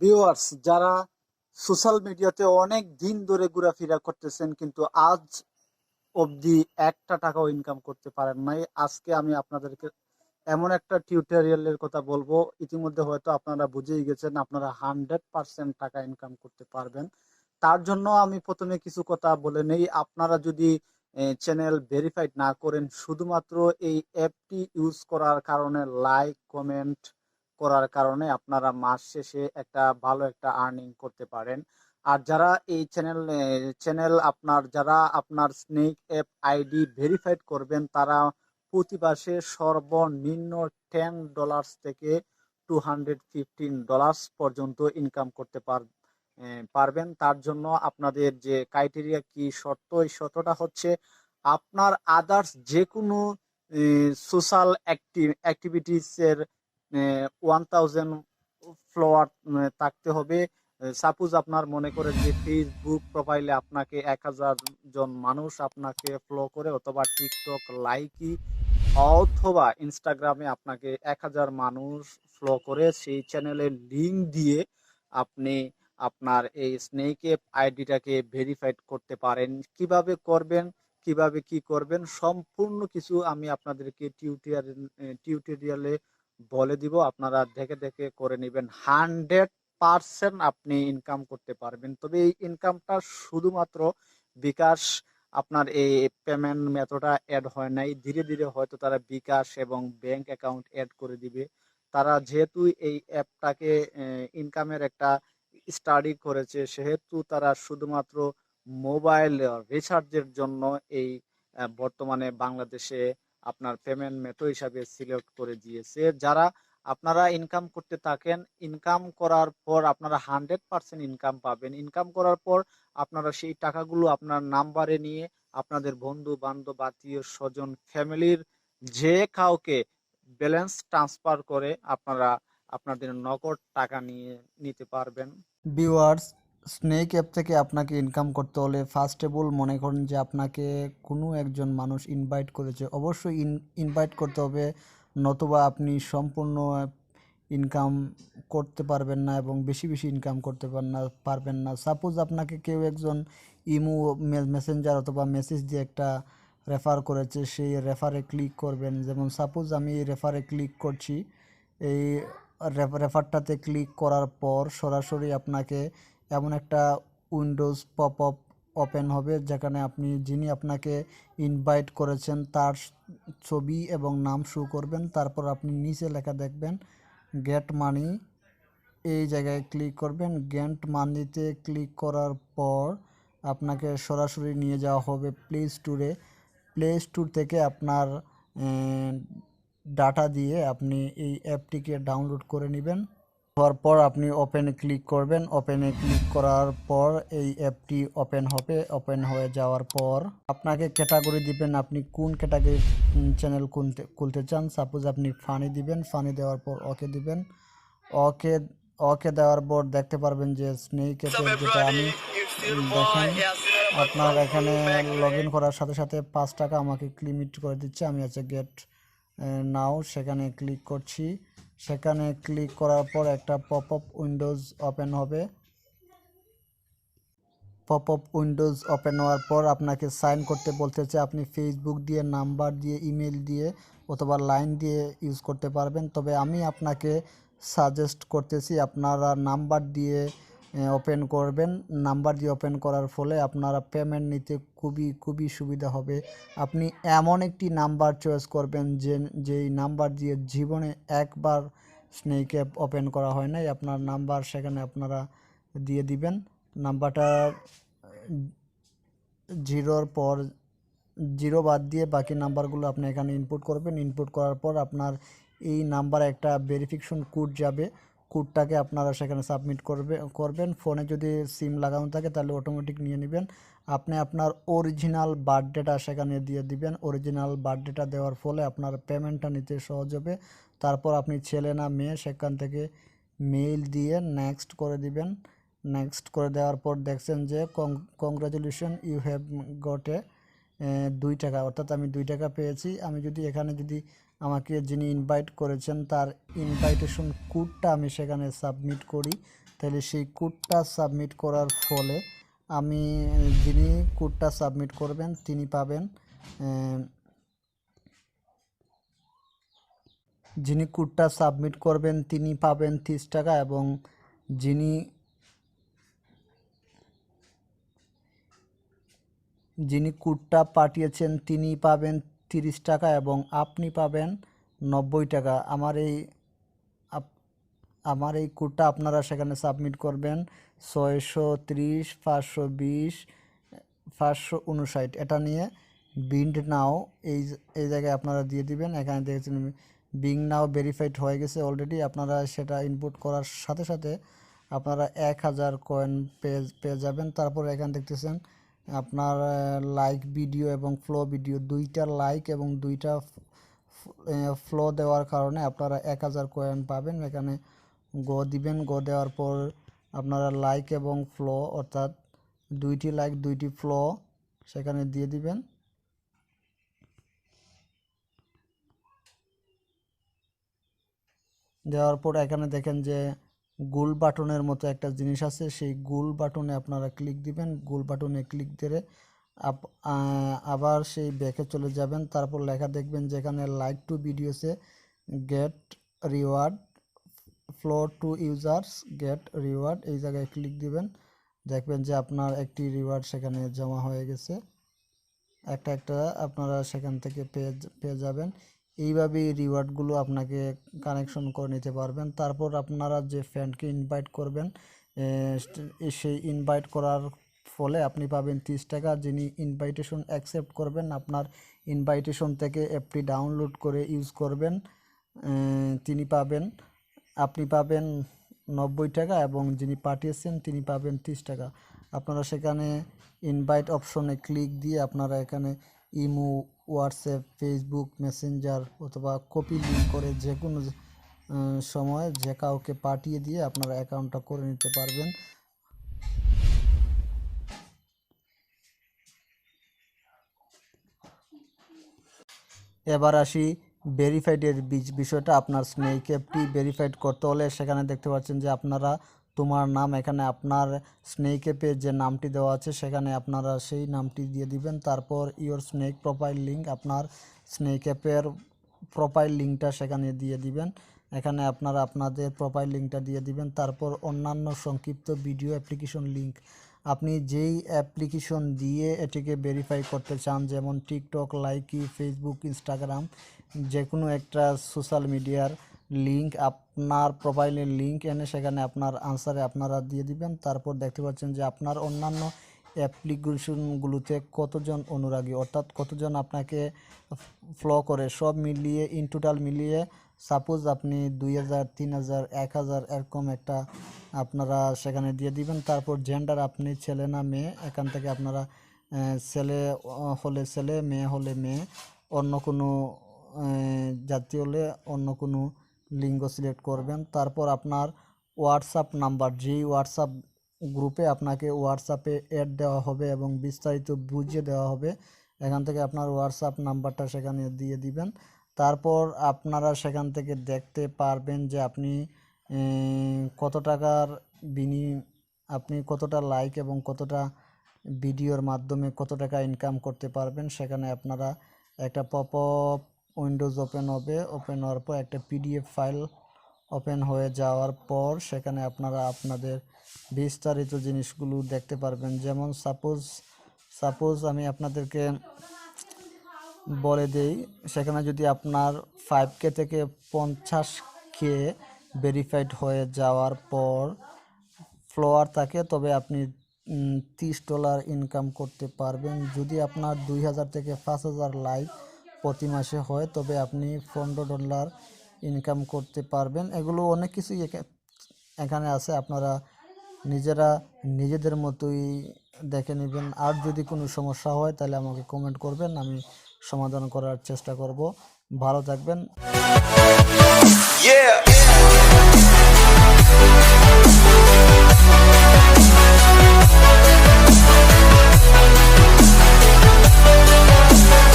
Viewers, যারা social মিডিয়াতে অনেক দিন ধরে ঘোরাফেরা করতেছেন কিন্তু আজ অবধি একটা টাকাও ইনকাম করতে পারেন নাই, আজকে আমি আপনাদেরকে এমন একটা টিউটোরিয়ালের কথা বলবো। ইতিমধ্যে হয়তো আপনারা বুঝেই গেছেন, আপনারা 100% টাকা ইনকাম করতে পারবেন। তার জন্য আমি প্রথমে কিছু কথা বলে নেই। আপনারা যদি চ্যানেল ভেরিফাইড না করেন, শুধুমাত্র এই অ্যাপটি ইউজ করার কারণে, লাইক কমেন্ট করার কারণে আপনারা মাস শেষে একটা ভালো একটা আর্নিং করতে পারেন। আর যারা এই যারা আপনার স্নেক অ্যাপ আইডি ভেরিফাইড করবেন, তারা প্রতি মাসে সর্বনিম্ন $10 থেকে $215 পর্যন্ত ইনকাম করতে পারবেন। তার জন্য আপনাদের যে ক্রাইটেরিয়া কি শর্ত, এই শর্তটা হচ্ছে আপনার আদার্স যে কোনো সোশ্যাল অ্যাক্টিভিটিস এর 1000 ফলোয়ার থাকতে হবে। সাপোজ আপনার মনে করেন যে ফেসবুক প্রোফাইলে আপনাকে 1000 জন মানুষ আপনাকে ফলো করে, অথবা টিকটক লাইকি, অথবা ইনস্টাগ্রামে আপনাকে 1000 মানুষ ফলো করে, সেই চ্যানেলের লিংক দিয়ে আপনি আপনার এই স্নেক অ্যাপ আইডিটাকে ভেরিফাইড করতে পারেন। কিভাবে করবেন, কিভাবে কি করবেন, সম্পূর্ণ কিছু আমি আপনাদেরকে টিউটোরিয়ালে বলে দিব। আপনারা দেখে দেখে করে নেবেন, 100% আপনি ইনকাম করতে পারবেন। তবে এই ইনকামটা শুধুমাত্র বিকাশ, আপনার এই পেমেন্ট মেথডটা অ্যাড হয় নাই, ধীরে ধীরে হয়তো তারা বিকাশ এবং ব্যাংক অ্যাকাউন্ট অ্যাড করে দিবে। তারা যেহেতু এই অ্যাপটাকে ইনকামের একটা স্টাডি করেছে, সেহেতু তারা শুধুমাত্র মোবাইল রিচার্জের জন্য এই বর্তমানে বাংলাদেশে আপনার পেমেন্ট মেথড হিসাবে সিলেক্ট করে দিয়েছে। যারা আপনারা ইনকাম করতে থাকেন, ইনকাম করার পর আপনারা 100% ইনকাম পাবেন। ইনকাম করার পর আপনারা সেই টাকাগুলো আপনার নাম্বারে নিয়ে আপনাদের বন্ধু বান্ধব, আত্মীয় স্বজন, ফ্যামিলির যে কাউকে ব্যালেন্স ট্রান্সফার করে আপনারা আপনাদের নগদ টাকা নিয়ে নিতে পারবেন। ভিউয়ার্স, স্নেক অ্যাপ থেকে আপনাকে ইনকাম করতে হলে ফার্স্ট অফ অল মনে করেন যে আপনাকে কোনো একজন মানুষ ইনভাইট করেছে, অবশ্যই ইনভাইট করতে হবে, নতুবা আপনি সম্পূর্ণ ইনকাম করতে পারবেন না এবং বেশি বেশি ইনকাম করতে পারবেন না। সাপোজ আপনাকে কেউ একজন ইমো, মেসেঞ্জার অথবা মেসেজ দিয়ে একটা রেফার করেছে, সেই রেফারে ক্লিক করবেন। যেমন সাপোজ আমি রেফারে ক্লিক করছি, এই রেফারটাতে ক্লিক করার পর সরাসরি আপনাকে এমন একটা উইন্ডোজ পপ আপ ওপেন হবে, যেখানে আপনি যিনি আপনাকে ইনভাইট করেছেন তার ছবি এবং নাম শো করবেন। তারপর আপনি নিচে লেখা দেখবেন গেট মানি, এই জায়গায় ক্লিক করবেন। গেট মানিতে ক্লিক করার পর আপনাকে সরাসরি নিয়ে যাওয়া হবে প্লে স্টোরে। প্লে স্টোর থেকে আপনার ডাটা দিয়ে আপনি এই অ্যাপটিকে ডাউনলোড করে নেবেন। হওয়ার পর আপনি ওপেনে ক্লিক করবেন। ওপেনে ক্লিক করার পর এই অ্যাপটি ওপেন হবে। ওপেন হয়ে যাওয়ার পর আপনাকে ক্যাটাগরি দিবেন, আপনি কোন ক্যাটাগরি চ্যানেল খুলতে চান। সাপোজ আপনি ফানি দিবেন, ফানি দেওয়ার পর ওকে দিবেন। ওকে ওকে দেওয়ার পর দেখতে পারবেন যে স্নেক অ্যাপের যেটা আমি দেখেন, আপনার এখানে লগ ইন করার সাথে সাথে 5 টাকা আমাকে লিমিট করে দিচ্ছে। আমি আছে গেট নাও, সেখানে ক্লিক করছি। সেখানে ক্লিক করার পর একটা পপ আপ উইন্ডোজ ওপেন হবে। পপ আপ উইন্ডোজ ওপেন হওয়ার পর আপনাকে সাইন করতে বলতেছে। আপনি ফেসবুক দিয়ে, নাম্বার দিয়ে, ইমেল দিয়ে অথবা লাইন দিয়ে ইউজ করতে পারবেন। তবে আমি আপনাকে সাজেস্ট করতেছি আপনারা নাম্বার দিয়ে ওপেন করবেন। নাম্বার দিয়ে ওপেন করার ফলে আপনারা পেমেন্ট নিতে খুবই সুবিধা হবে। আপনি এমন একটি নাম্বার চয়েস করবেন যেই নাম্বার দিয়ে জীবনে একবার স্নেক অ্যাপ ওপেন করা হয় নাই। আপনার নাম্বার সেখানে আপনারা দিয়ে দিবেন। নাম্বারটা জিরোর পর জিরো বাদ দিয়ে বাকি নাম্বারগুলো আপনি এখানে ইনপুট করবেন। ইনপুট করার পর আপনার এই নাম্বারে একটা ভেরিফিকেশন কোড যাবে। কোডটাকে আপনারা সেখানে সাবমিট করবেন। ফোনে যদি সিম লাগানো থাকে তাহলে অটোমেটিক নিয়ে নেবেন। আপনি আপনার অরিজিনাল বার্থডেটা সেখানে দিয়ে দিবেন। অরিজিনাল বার্থডেটা দেওয়ার ফলে আপনার পেমেন্টটা নিতে সহজ হবে। তারপর আপনি ছেলে না মেয়ে সেখান থেকে মেইল দিয়ে নেক্সট করে দিবেন। নেক্সট করে দেওয়ার পর দেখছেন যে congratulation, you have got a 2 টাকা, অর্থাৎ আমি 2 টাকা পেয়েছি। আমি যদি এখানে যদি আমাকে যিনি ইনভাইট করেছেন তার ইনভাইটেশন কোডটা আমি সেখানে সাবমিট করি, তাহলে সেই কোডটা সাবমিট করার ফলে আমি যিনি কোডটা সাবমিট করবেন তিনি পাবেন যিনি কোডটা সাবমিট করবেন তিনি পাবেন 30 টাকা এবং যিনি যিনি কোডটা পাঠিয়েছেন তিনি পাবেন 30 টাকা এবং আপনি পাবেন 90 টাকা। আমার এই কোডটা আপনারা সেখানে সাবমিট করবেন 630 520 559, এটা নিয়ে বিন্ড নাও এই জায়গায় আপনারা দিয়ে দিবেন। এখানে দেখেছেন বিং নাও ভেরিফাইড হয়ে গেছে অলরেডি। আপনারা সেটা ইনপুট করার সাথে সাথে আপনারা 1000 কয়েন পেয়ে যাবেন। তারপর এখানে দেখতেছেন আপনার লাইক ভিডিও এবং ফ্লো ভিডিও, 2টা লাইক এবং 2টা ফ্লো দেওয়ার কারণে আপনারা 1000 কয়েন পাবেন। এখানে গো দিবেন, গো দেওয়ার পর আপনারা লাইক এবং ফ্লো অর্থাৎ 2টি লাইক 2টি ফ্লো সেখানে দিয়ে দিবেন। দেওয়ার পর এখানে দেখেন যে গোল বাটনের মতো একটা জিনিস আছে, সেই গোল বাটনে আপনারা ক্লিক দিবেন। গোল বাটনে ক্লিক দিয়ে আবার সেই ব্যাকে চলে যাবেন। তারপর লেখা দেখবেন যেখানে like two videos get reward, follow two users get reward, এই জায়গায় ক্লিক দিবেন। দেখবেন যে আপনার একটি রিওয়ার্ড সেখানে জমা হয়ে গেছে, একটা আপনারা সেখান থেকে পেয়ে যাবেন। এইভাবে রিওয়ার্ডগুলো আপনাকে কানেকশন করে নিতে পারবেন। তারপর আপনারা যে ফ্রেন্ডকে ইনভাইট করবেন সেই ইনভাইট করার ফলে আপনি পাবেন 30 টাকা। যিনি ইনভাইটেশন অ্যাকসেপ্ট করবেন, আপনার ইনভাইটেশন থেকে অ্যাপটি ডাউনলোড করে ইউজ করবেন, আপনি পাবেন 90 টাকা এবং যিনি পাঠিয়েছেন তিনি পাবেন 30 টাকা। আপনারা সেখানে ইনভাইট অপশনে ক্লিক দিয়ে আপনারা এখানে ইমো, হোয়াটসঅ্যাপ, ফেসবুক মেসেঞ্জার অথবা কপি লিঙ্ক করে যে কোনো সময় যে কাউকে পাঠিয়ে দিয়ে আপনারা অ্যাকাউন্টটা করে নিতে পারবেন। এবার আসি ভেরিফাইডের বিষয়টা। আপনার স্নেক অ্যাপটি ভেরিফাইড করতে হলে সেখানে দেখতে পাচ্ছেন যে আপনারা তোমার নাম, এখানে আপনার স্নেক অ্যাপে যে নামটি দেওয়া আছে সেখানে আপনারা সেই নামটি দিয়ে দিবেন। তারপর ইওর স্নেক প্রোফাইল লিঙ্ক, আপনার স্নেক অ্যাপের প্রোফাইল লিঙ্কটা সেখানে দিয়ে দিবেন। এখানে আপনারা আপনাদের প্রোফাইল লিঙ্কটা দিয়ে দিবেন। তারপর অন্যান্য সংক্ষিপ্ত ভিডিও অ্যাপ্লিকেশন লিঙ্ক, আপনি যেই অ্যাপ্লিকেশন দিয়ে এটিকে ভেরিফাই করতে চান, যেমন টিকটক, লাইকি, ফেসবুক, ইনস্টাগ্রাম, যে কোনো একটা সোশ্যাল মিডিয়ার লিঙ্ক, আপনার প্রোফাইলের লিঙ্ক এনে সেখানে আপনার আনসারে আপনারা দিয়ে দিবেন। তারপর দেখতে পাচ্ছেন যে আপনার অন্যান্য অ্যাপ্লিকেশনগুলোতে কতজন অনুরাগী অর্থাৎ কতজন আপনাকে ফলো করে, সব মিলিয়ে ইন টোটাল মিলিয়ে সাপোজ আপনি 2000, 3000, 1000 এরকম একটা আপনারা সেখানে দিয়ে দিবেন। তারপর জেন্ডার, আপনি ছেলে না মেয়ে, এখান থেকে আপনারা ছেলে হলে ছেলে, মেয়ে হলে মেয়ে, অন্য কোনো জাতি হলে অন্য কোনো লিঙ্গ সিলেক্ট করবেন। তারপর আপনার হোয়াটসঅ্যাপ নাম্বার, যেই হোয়াটসঅ্যাপ গ্রুপে আপনাকে হোয়াটসঅ্যাপে অ্যাড দেওয়া হবে এবং বিস্তারিত বুঝিয়ে দেওয়া হবে, এখান থেকে আপনার হোয়াটসঅ্যাপ নাম্বারটা সেখানে দিয়ে দিবেন। তারপর আপনারা সেখান থেকে দেখতে পারবেন যে আপনি কত টাকার আপনি কতটা লাইক এবং কতটা ভিডিওর মাধ্যমে কত টাকা ইনকাম করতে পারবেন। সেখানে আপনারা একটা পপআপ উইন্ডোজ ওপেন হবে, ওপেন হওয়ার পর একটা পিডিএফ ফাইল ওপেন হয়ে যাওয়ার পর সেখানে আপনারা আপনাদের বিস্তারিত জিনিসগুলো দেখতে পারবেন। যেমন সাপোজ আমি আপনাদেরকে বলে দেই, সেখানে যদি আপনার 5K থেকে 50K ভেরিফাইড হয়ে যাওয়ার পর ফলোয়ার থাকে তবে আপনি $30 ইনকাম করতে পারবেন। যদি আপনার 2000 থেকে 5000 লাইক প্রতি মাসে হয় তবে আপনি $15 ইনকাম করতে পারবেন। এগুলো অনেক কিছুই এখানে আছে, আপনারা নিজেদের মতোই দেখে নেবেন। আর যদি কোনো সমস্যা হয় তাহলে আমাকে কমেন্ট করবেন, আমি সমাধান করার চেষ্টা করব। ভালো থাকবেন।